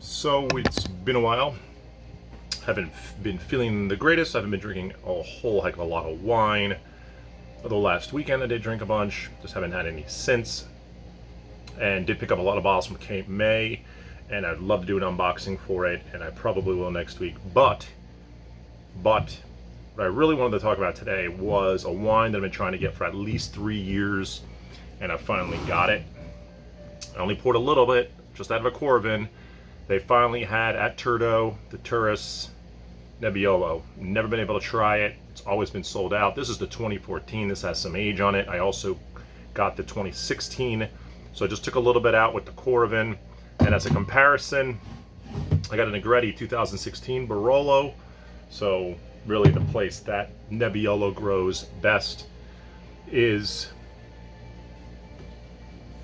So it's been a while. Haven't been feeling the greatest. I haven't been drinking a whole heck of a lot of wine. Although last weekend I did drink a bunch, just haven't had any since. And did pick up a lot of bottles from Cape May, and I'd love to do an unboxing for it, and I probably will next week. But what I really wanted to talk about today was a wine that I've been trying to get for at least 3 years, and I finally got it. I only poured a little bit, just out of a Corvin. They finally had at Turdo the Turdo Nebbiolo. Never been able to try it. It's always been sold out. This is the 2014. This has some age on it. I also got the 2016. So I just took a little bit out with the Corvin. And as a comparison, I got a Negretti 2016 Barolo. So really the place that Nebbiolo grows best is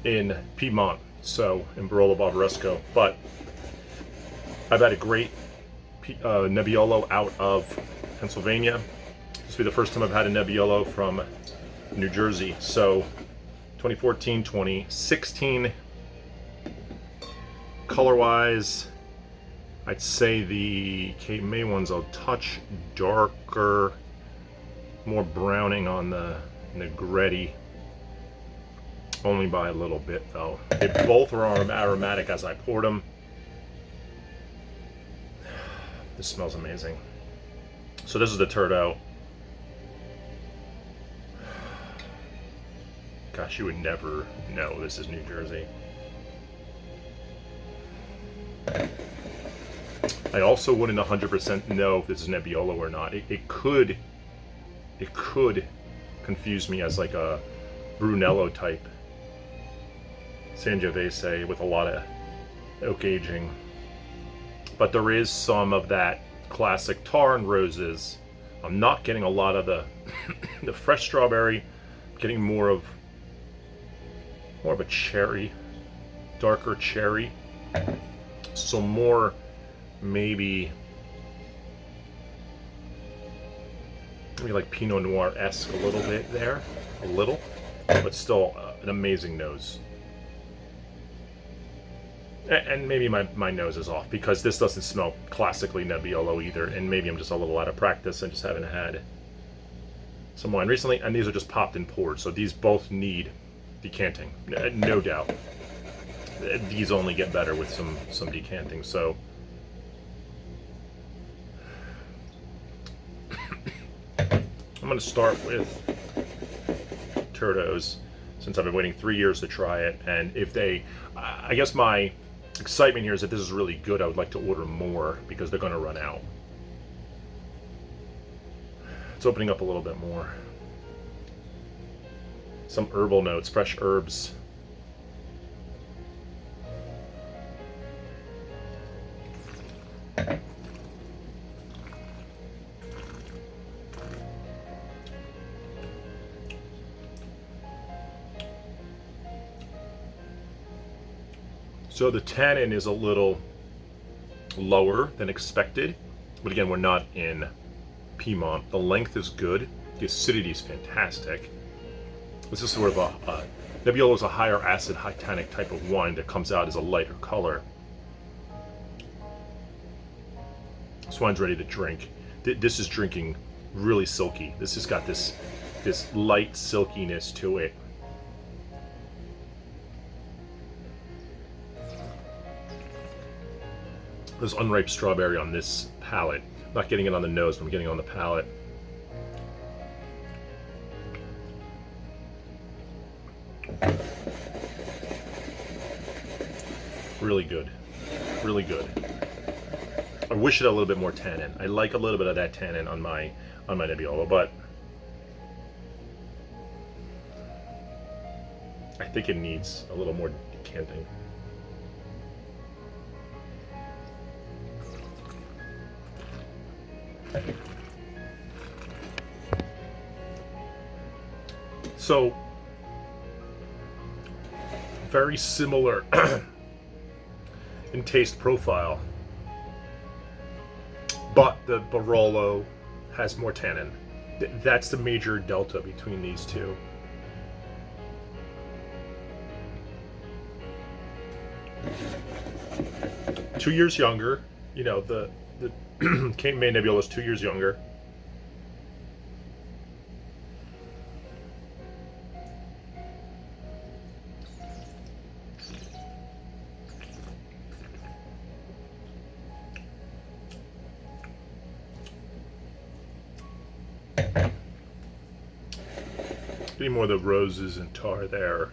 in Piedmont. So in Barolo Barbaresco. But I've had a great Nebbiolo out of Pennsylvania. This will be the first time I've had a Nebbiolo from New Jersey. So 2014, 2016. Color-wise, I'd say the Cape May one's a touch darker, more browning on the Negretti. Only by a little bit though. They both were aromatic as I poured them. This smells amazing. So this is the Turdo. Gosh, you would never know this is New Jersey. I also wouldn't 100% know if this is Nebbiolo or not. It could confuse me as like a Brunello type Sangiovese with a lot of oak aging. But there is some of that classic tar and roses. I'm not getting a lot of the the fresh strawberry. I'm getting more of a cherry, darker cherry. So more maybe like Pinot Noir-esque a little bit there, a little, but still an amazing nose. And maybe my nose is off because this doesn't smell classically Nebbiolo either, and maybe I'm just a little out of practice and just haven't had some wine recently, and these are just popped and poured, so these both need decanting, no doubt. These only get better with some decanting, so I'm going to start with Turdos, since I've been waiting 3 years to try it, and if they, I guess my excitement here is that this is really good. I would like to order more because they're going to run out. It's opening up a little bit more. Some herbal notes, fresh herbs. So the tannin is a little lower than expected, but again, we're not in Piedmont. The length is good. The acidity is fantastic. This is sort of a Nebbiolo is a higher acid, high tannic type of wine that comes out as a lighter color. This wine's ready to drink. This is drinking really silky. This has got this light silkiness to it. There's unripe strawberry on this palate. I'm not getting it on the nose, but I'm getting it on the palate. Really good. Really good. I wish it had a little bit more tannin. I like a little bit of that tannin on my Nebbiolo, but I think it needs a little more decanting. So, very similar in taste profile, but the Barolo has more tannin. That's the major delta between these two. 2 years younger. You know, the Cape May Nebbiolo is 2 years younger. Getting more of the roses and tar there.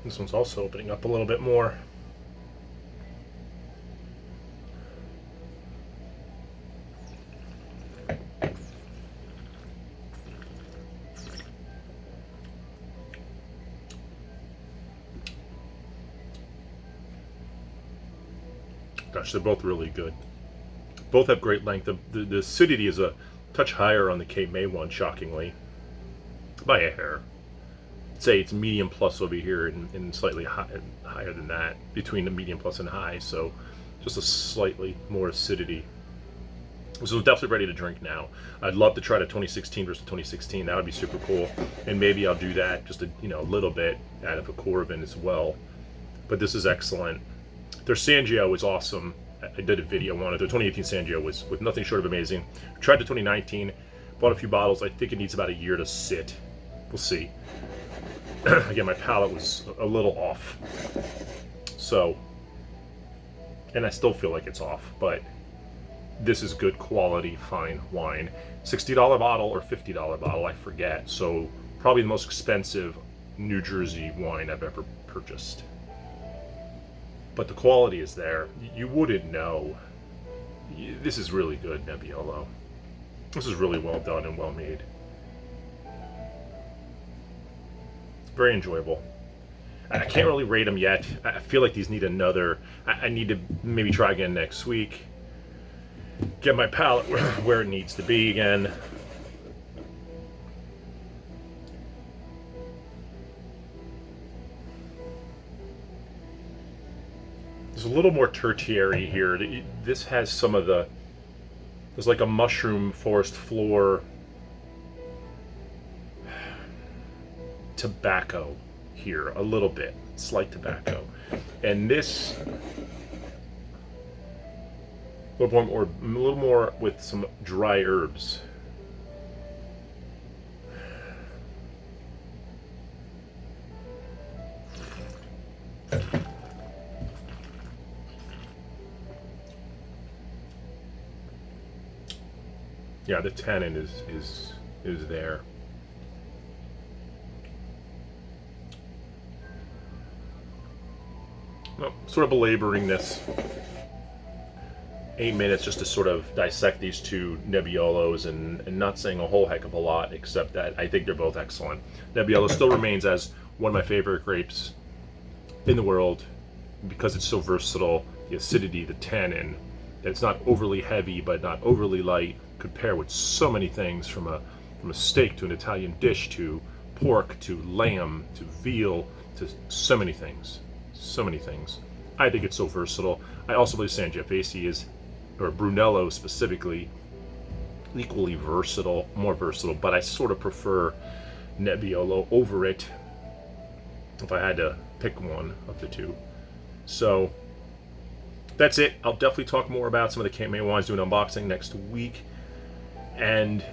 This one's also opening up a little bit more. Gosh, they're both really good. Both have great length. The acidity is a touch higher on the Cape May one, shockingly, by a hair. I'd say it's medium plus over here and slightly higher than that, between the medium plus and high, so just a slightly more acidity. So definitely ready to drink now. I'd love to try the 2016 versus 2016. That would be super cool. And maybe I'll do that just a little bit out of a Corvin as well. But this is excellent. Their Sangio was awesome. I did a video on it. The 2018 Sangio was with nothing short of amazing. Tried the 2019, bought a few bottles. I think it needs about a year to sit. We'll see. Again, my palate was a little off. So, and I still feel like it's off, but this is good quality, fine wine. $60 bottle or $50 bottle, I forget. So probably the most expensive New Jersey wine I've ever purchased. But the quality is there. You wouldn't know. This is really good Nebbiolo. This is really well done and well made. Very enjoyable. I can't really rate them yet. I feel like these need another. I need to maybe try again next week. Get my palate where it needs to be again. There's a little more tertiary here. This has some of the. There's like a mushroom forest floor tobacco here, a little bit, slight tobacco, and this a little more with some dry herbs. Yeah, the tannin is there. Well, sort of belaboring this 8 minutes just to sort of dissect these two Nebbiolos and not saying a whole heck of a lot, except that I think they're both excellent. Nebbiolo still remains as one of my favorite grapes in the world because it's so versatile. The acidity, the tannin, that it's not overly heavy but not overly light, could pair with so many things from a steak to an Italian dish to pork to lamb to veal to so many things. So many things. I think it's so versatile. I also believe Sangiovese is, or Brunello specifically, equally versatile, more versatile, but I sort of prefer Nebbiolo over it if I had to pick one of the two. So that's it. I'll definitely talk more about some of the Cape May wines, doing an unboxing next week, and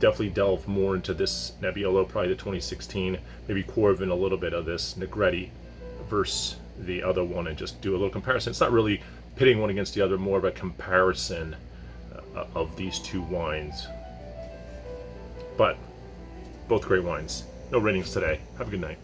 definitely delve more into this Nebbiolo, probably the 2016, maybe Corvin a little bit of this Negretti versus the other one, and just do a little comparison. It's not really pitting one against the other, more of a comparison of these two wines. But both great wines. No ratings today. Have a good night.